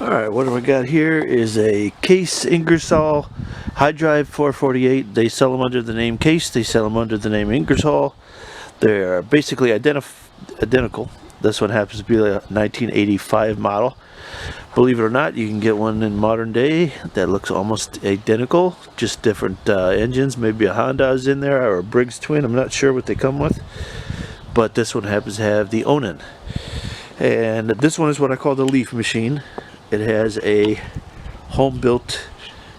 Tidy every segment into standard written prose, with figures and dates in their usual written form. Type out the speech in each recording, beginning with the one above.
Alright, what do we got here is a Case Ingersoll hydrive 448. They sell them under the name Case, they sell them under the name Ingersoll. They're basically identical. This one happens to be a 1985 model. Believe it or not, you can get one in modern day that looks almost identical, just different engines. Maybe a Honda is in there or a Briggs twin, I'm not sure what they come with. But this one happens to have the Onan. And this one is what I call the leaf machine. It has a home built,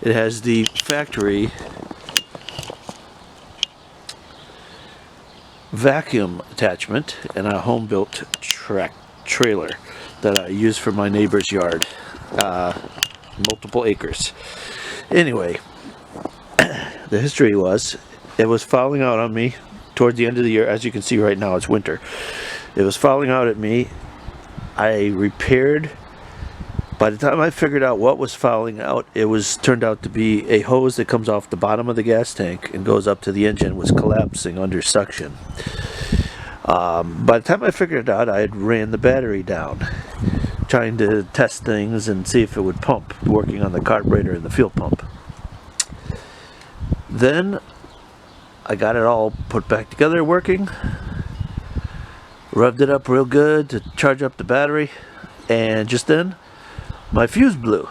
it has the factory vacuum attachment and a home built trailer that I use for my neighbor's yard, multiple acres. Anyway, the history was, it was falling out on me toward the end of the year. As you can see right now, it's winter. It was falling out at me. I repaired. By the time I figured out what was fouling out, it turned out to be a hose that comes off the bottom of the gas tank and goes up to the engine, was collapsing under suction. By the time I figured it out, I had ran the battery down, trying to test things and see if it would pump, working on the carburetor and the fuel pump. Then I got it all put back together, working, revved it up real good to charge up the battery, and just then my fuse blew.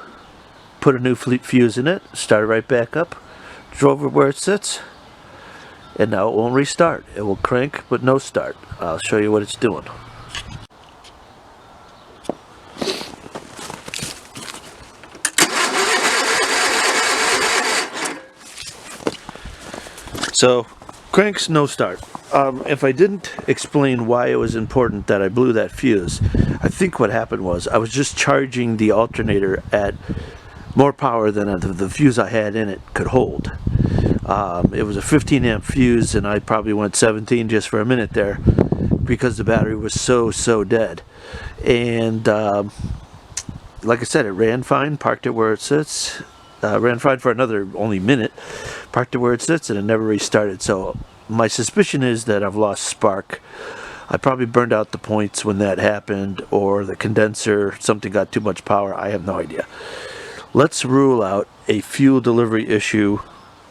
Put a new fuse in it, started right back up, drove it where it sits, and now it won't restart. It will crank but no start. I'll show you what it's doing. So, cranks, no start. If I didn't explain why it was important that I blew that fuse, I think what happened was I was just charging the alternator at more power than the fuse I had in it could hold. It was a 15 amp fuse and I probably went 17 just for a minute there because the battery was so dead. And like I said, it ran fine, parked it where it sits, ran fine for another only minute, parked it where it sits, and it never restarted. So my suspicion is that I've lost spark. I probably burned out the points when that happened, or the condenser, something got too much power. I have no idea. Let's rule out a fuel delivery issue,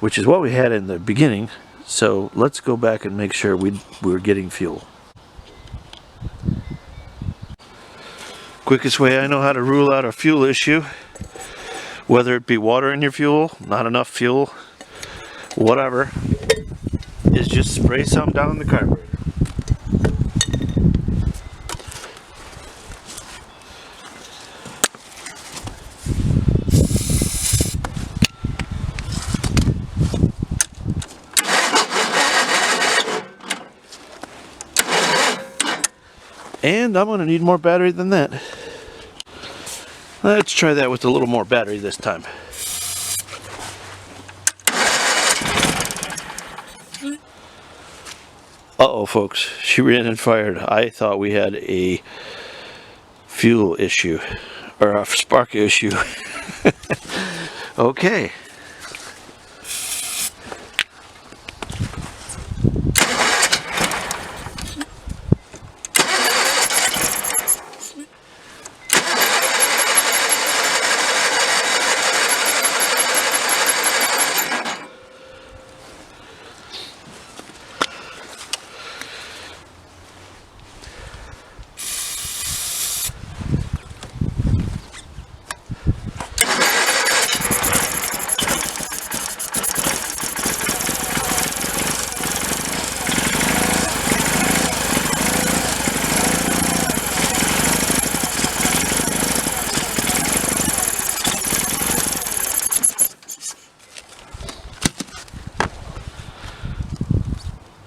which is what we had in the beginning. So let's go back and make sure we're getting fuel. Quickest way I know how to rule out a fuel issue, whether it be water in your fuel, not enough fuel, whatever, is just spray some down the carburetor. And I'm going to need more battery than that. Let's try that with a little more battery this time. Uh-oh, folks, she ran and fired. I thought we had a fuel issue, or a spark issue. Okay.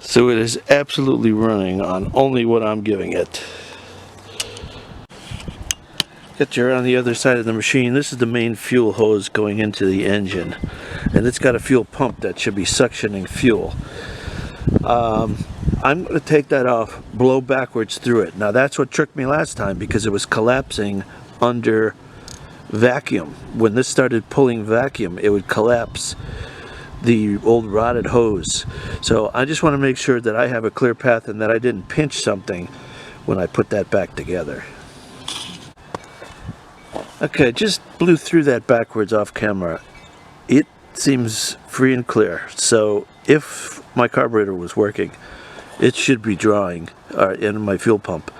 So it is absolutely running on only what I'm giving it. Get you around the other side of the machine. This is the main fuel hose going into the engine, and it's got a fuel pump that should be suctioning fuel. I'm going to take that off, blow backwards through it. Now that's what tricked me last time, because it was collapsing under vacuum. When this started pulling vacuum, it would collapse the old rotted hose. So I just want to make sure that I have a clear path and that I didn't pinch something when I put that back together. Okay, just blew through that backwards off camera. It seems free and clear. So if my carburetor was working, it should be drawing, in my fuel pump,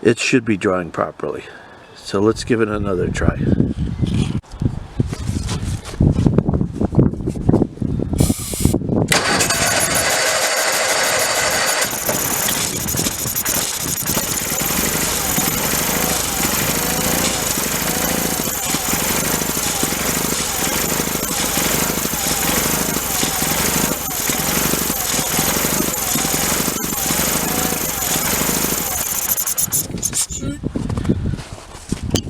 it should be drawing properly. So let's give it another try.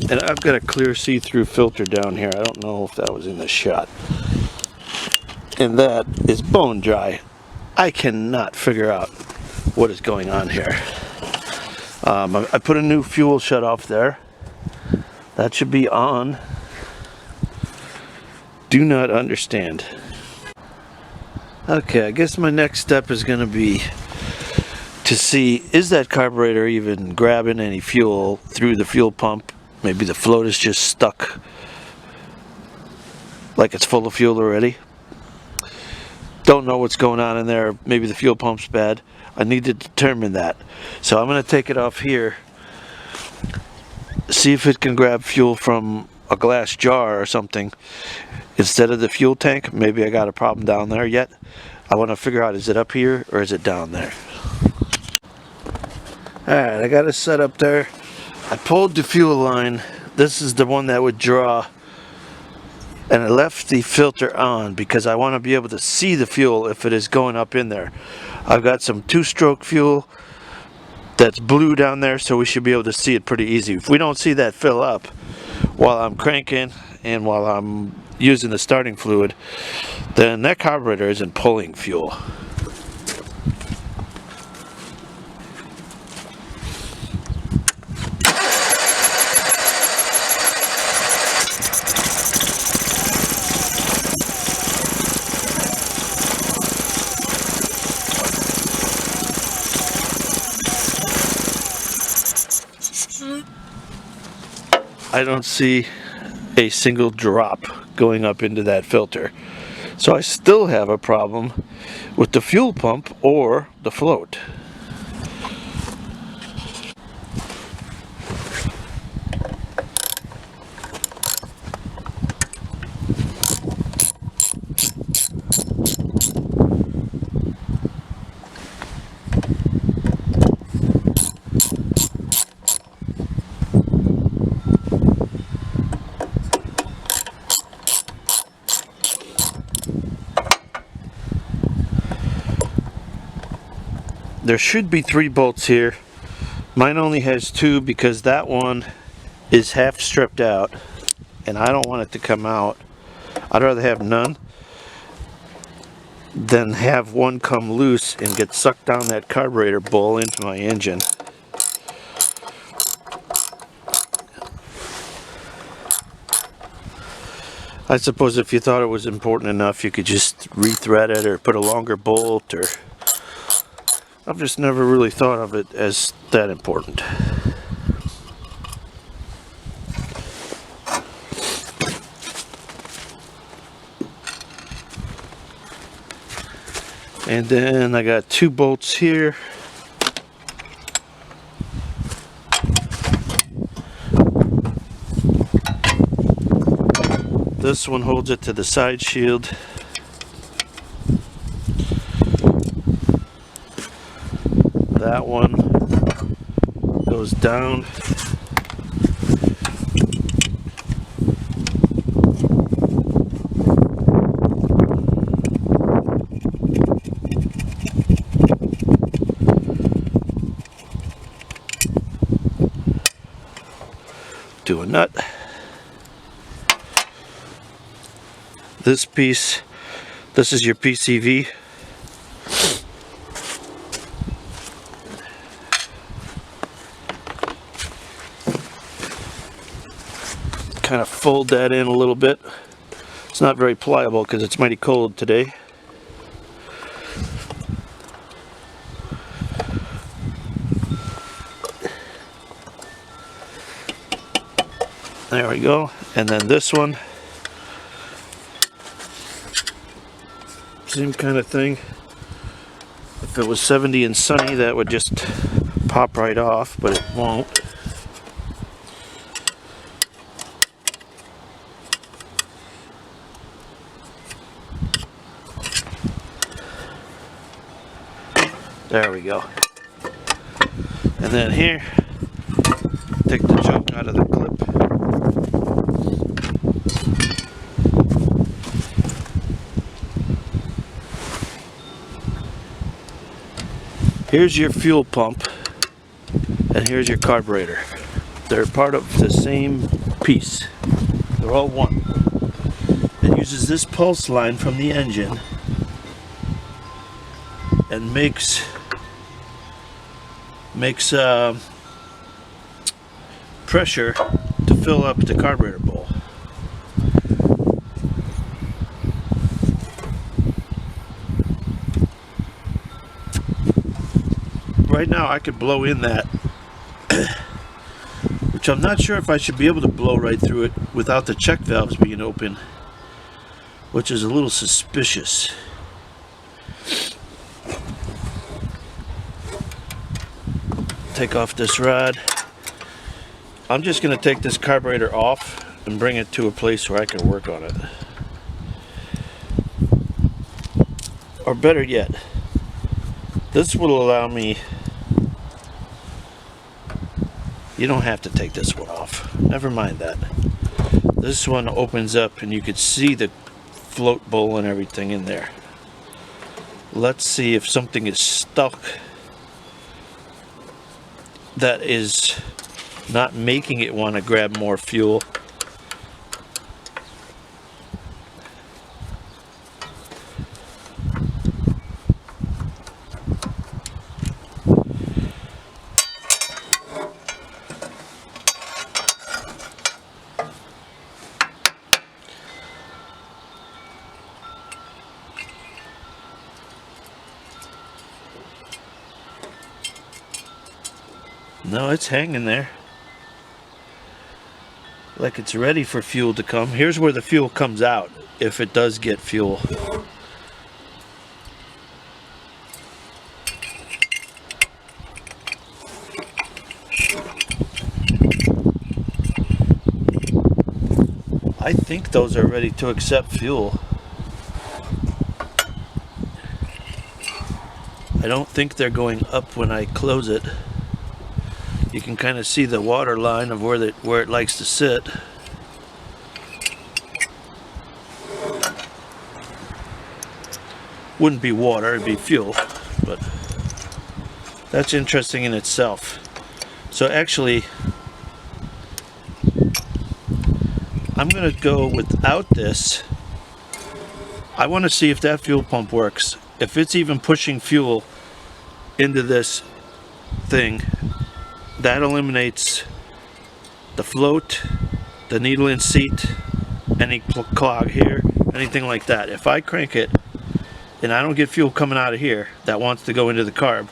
And I've got a clear see-through filter down here. I don't know if that was in the shot. And that is bone dry. I cannot figure out what is going on here. I put a new fuel shutoff there. That should be on. Do not understand. Okay, I guess my next step is going to be to see, is that carburetor even grabbing any fuel through the fuel pump? Maybe the float is just stuck like it's full of fuel already. Don't know what's going on in there. Maybe the fuel pump's bad. I need to determine that. So I'm going to take it off here, see if it can grab fuel from a glass jar or something instead of the fuel tank. Maybe I got a problem down there yet. I want to figure out, is it up here or is it down there? Alright, I got it set up there. I pulled the fuel line. This is the one that would draw, and I left the filter on because I want to be able to see the fuel if it is going up in there. I've got some two-stroke fuel that's blue down there, so we should be able to see it pretty easy. If we don't see that fill up while I'm cranking and while I'm using the starting fluid, then that carburetor isn't pulling fuel. I don't see a single drop going up into that filter. So I still have a problem with the fuel pump or the float. There should be 3 bolts here. Mine only has 2 because that one is half stripped out and I don't want it to come out. I'd rather have none than have one come loose and get sucked down that carburetor bowl into my engine. I suppose if you thought it was important enough, you could just rethread it or put a longer bolt, or I've just never really thought of it as that important. And then I got 2 bolts here. This one holds it to the side shield. That one goes down. To a nut. This piece, this is your PCV. Kind of fold that in a little bit. It's not very pliable because it's mighty cold today. There we go. And then this one, same kind of thing. If it was 70 and sunny, that would just pop right off, but it won't. There we go. And then here, take the junk out of the clip. Here's your fuel pump, and here's your carburetor. They're part of the same piece. They're all one. It uses this pulse line from the engine and makes pressure to fill up the carburetor bowl. Right now I could blow in that, which I'm not sure if I should be able to blow right through it without the check valves being open, which is a little suspicious. Take off this rod. I'm just going to take this carburetor off and bring it to a place where I can work on it. Or better yet, this will allow me. You don't have to take this one off. Never mind that. This one opens up and you could see the float bowl and everything in there. Let's see if something is stuck that is not making it want to grab more fuel. No, it's hanging there like it's ready for fuel to come. Here's where the fuel comes out if it does get fuel. I think those are ready to accept fuel. I don't think they're going up when I close it. You can kind of see the water line of where it likes to sit. Wouldn't be water, it'd be fuel, but that's interesting in itself. So actually, I'm going to go without this. I want to see if that fuel pump works. If it's even pushing fuel into this thing, that eliminates the float, the needle in seat, any clog here, anything like that. If I crank it and I don't get fuel coming out of here that wants to go into the carb,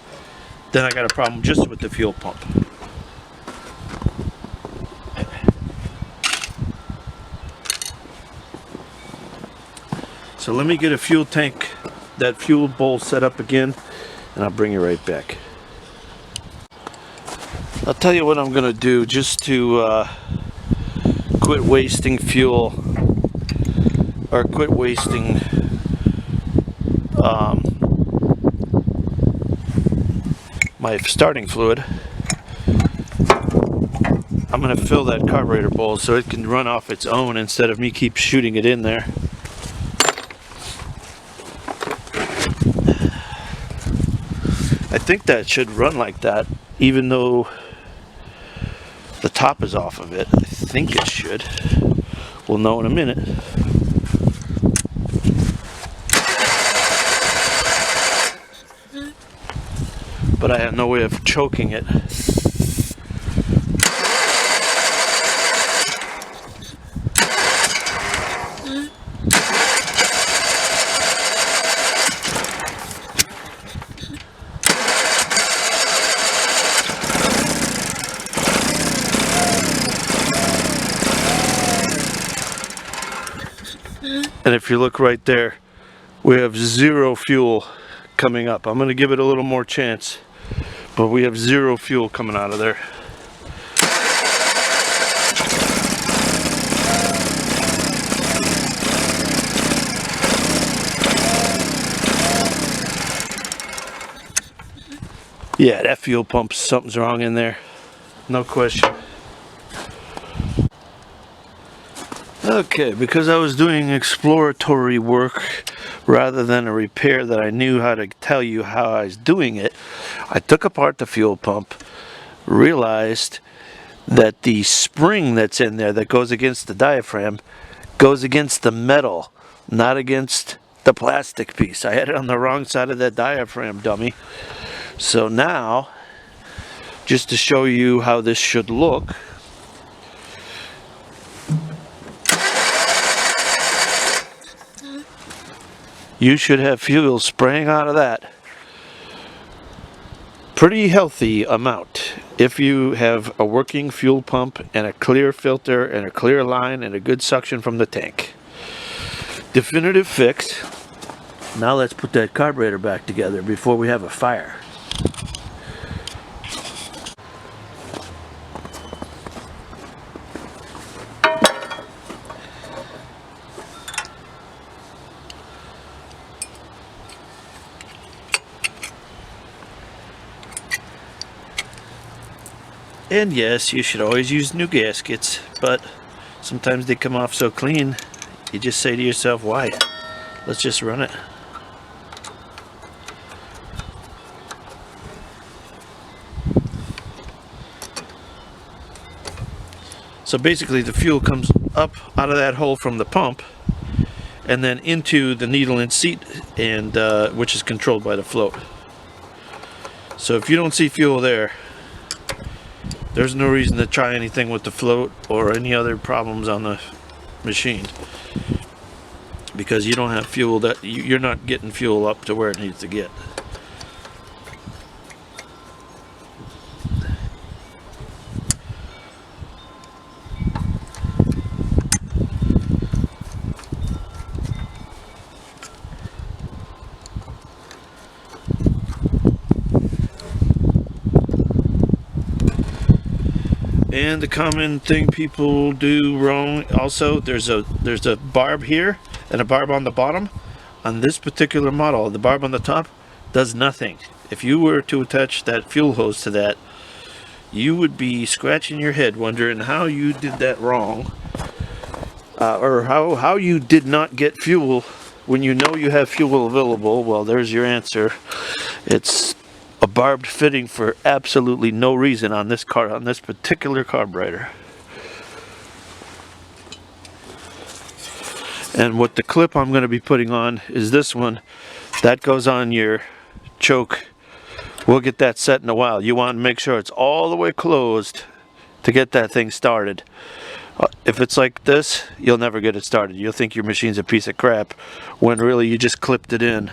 then I got a problem just with the fuel pump. So let me get a fuel tank, that fuel bowl set up again, and I'll bring you right back. I'll tell you what I'm going to do just to quit wasting fuel, or quit wasting my starting fluid. I'm going to fill that carburetor bowl so it can run off its own instead of me keep shooting it in there. I think that should run like that, even though the top is off of it. I think it should. We'll know in a minute. But I have no way of choking it. And if you look right there, we have zero fuel coming up. I'm going to give it a little more chance, but we have zero fuel coming out of there. Yeah, that fuel pump, something's wrong in there. No question. Okay, because I was doing exploratory work rather than a repair that I knew how to tell you how I was doing it, I took apart the fuel pump, realized that the spring that's in there that goes against the diaphragm goes against the metal, not against the plastic piece. I had it on the wrong side of that diaphragm, dummy. So now, just to show you how this should look, you should have fuel spraying out of that. Pretty healthy amount if you have a working fuel pump and a clear filter and a clear line and a good suction from the tank. Definitive fix. Now let's put that carburetor back together before we have a fire. And yes, you should always use new gaskets, but sometimes they come off so clean, you just say to yourself, why? Let's just run it. So basically the fuel comes up out of that hole from the pump and then into the needle and seat, and which is controlled by the float. So if you don't see fuel there, there's no reason to try anything with the float or any other problems on the machine, because you don't have fuel, that you're not getting fuel up to where it needs to get. And the common thing people do wrong also, there's a barb here and a barb on the bottom. On this particular model, the barb on the top does nothing. If you were to attach that fuel hose to that, you would be scratching your head wondering how you did that wrong, or how you did not get fuel when you know you have fuel available. Well, there's your answer. It's a barbed fitting for absolutely no reason on this car, on this particular carburetor. And what the clip I'm going to be putting on is this one that goes on your choke. We'll get that set in a while. You want to make sure it's all the way closed to get that thing started. If it's like this, you'll never get it started. You'll think your machine's a piece of crap when really you just clipped it in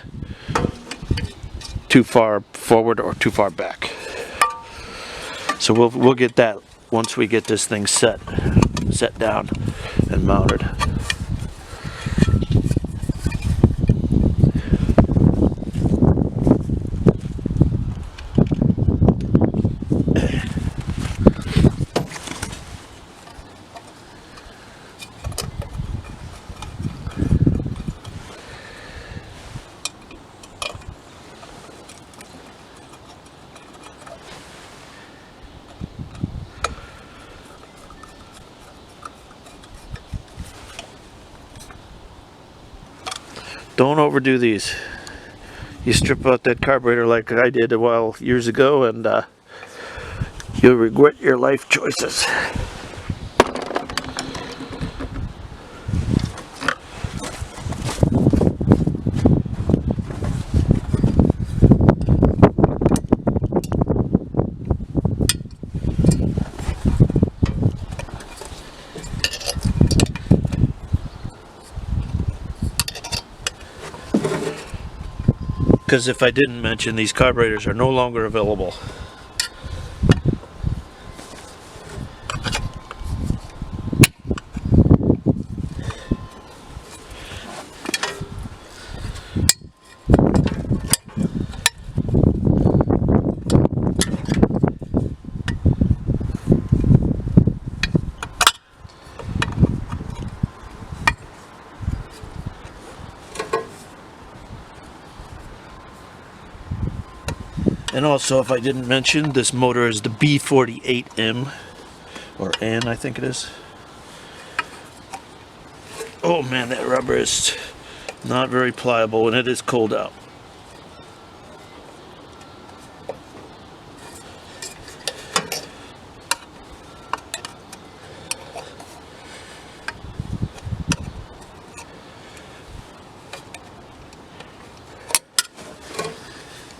too far forward or too far back. So we'll get that once we get this thing set down and mounted. Don't overdo these. You strip out that carburetor like I did a while years ago, and you'll regret your life choices. Because if I didn't mention, these carburetors are no longer available. And also, if I didn't mention, this motor is the B48M, or An, I think it is. Oh man, that rubber is not very pliable when it is cold out.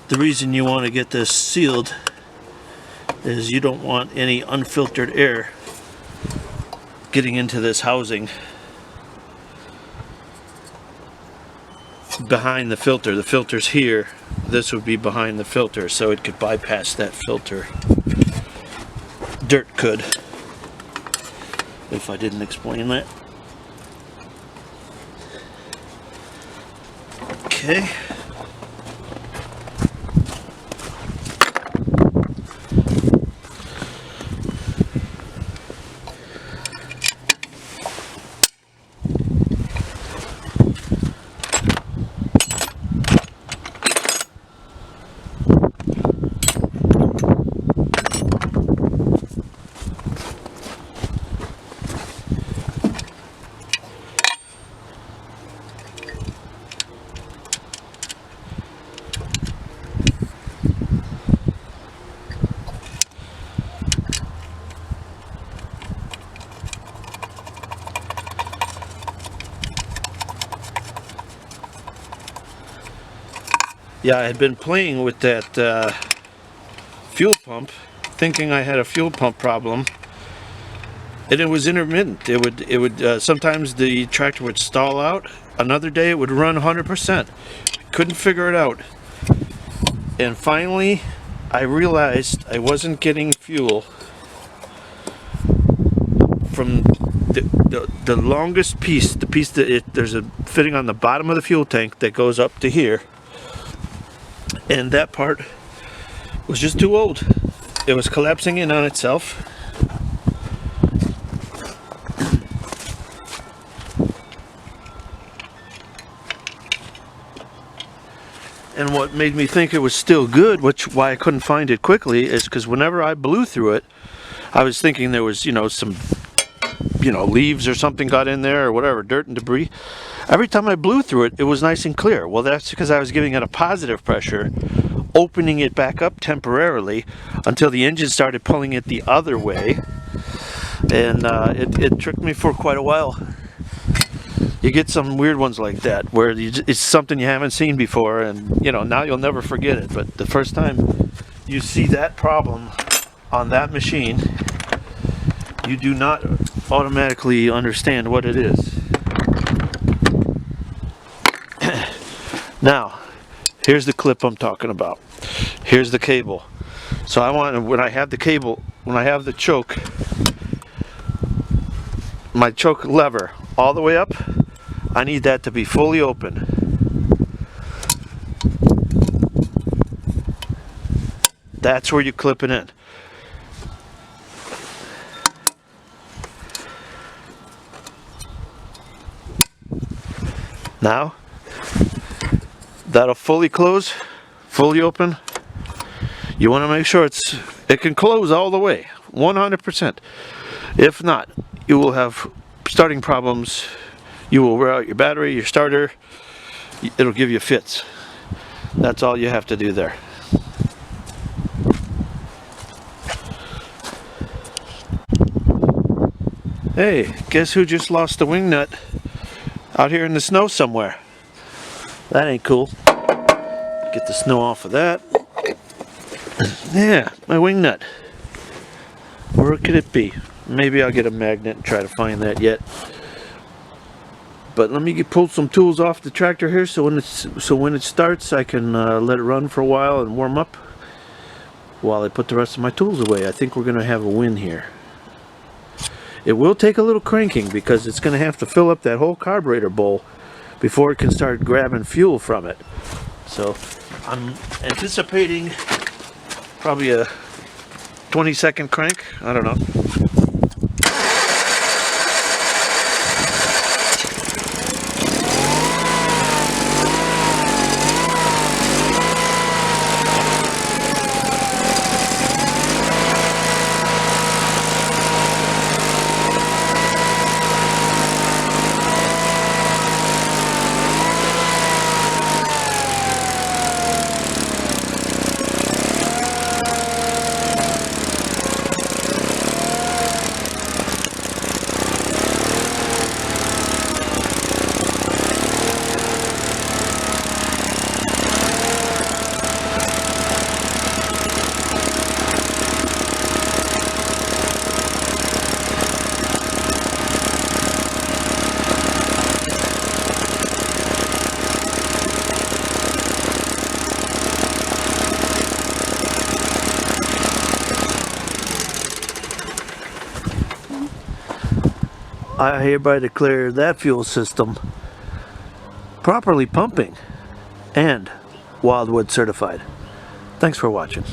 The reason you want to get this sealed is you don't want any unfiltered air getting into this housing behind the filter. The filter's here. This would be behind the filter, so it could bypass that filter. Dirt could, if I didn't explain that. Okay. Yeah, I had been playing with that fuel pump, thinking I had a fuel pump problem, and it was intermittent. It would sometimes the tractor would stall out. Another day it would run 100%. Couldn't figure it out, and finally I realized I wasn't getting fuel from the longest piece, the piece that there's a fitting on the bottom of the fuel tank that goes up to here. And that part was just too old. It was collapsing in on itself. And what made me think it was still good, why I couldn't find it quickly, is because whenever I blew through it, I was thinking there was, some, leaves or something got in there or whatever, dirt and debris. Every time I blew through it, it was nice and clear. Well, that's because I was giving it a positive pressure, opening it back up temporarily until the engine started pulling it the other way. And it tricked me for quite a while. You get some weird ones like that, where it's something you haven't seen before, and now you'll never forget it. But the first time you see that problem on that machine, you do not automatically understand what it is. Now, here's the clip I'm talking about. Here's the cable. So I want, when I have the cable, when I have the choke, my choke lever all the way up, I need that to be fully open. That's where you clip it in. Now, that'll fully close, fully open. You want to make sure it can close all the way, 100%. If not, you will have starting problems. You will wear out your battery, your starter. It'll give you fits. That's all you have to do there. Hey, guess who just lost the wing nut out here in the snow somewhere? That ain't cool. Get the snow off of that. Yeah, my wing nut. Where could it be? Maybe I'll get a magnet and try to find that yet. But let me pull some tools off the tractor here, so when it starts, I can let it run for a while and warm up while I put the rest of my tools away. I think we're going to have a win here. It will take a little cranking because it's going to have to fill up that whole carburetor bowl before it can start grabbing fuel from it. So I'm anticipating probably a 20-second crank. I don't know. I hereby declare that fuel system properly pumping and Wildwood certified. Thanks for watching.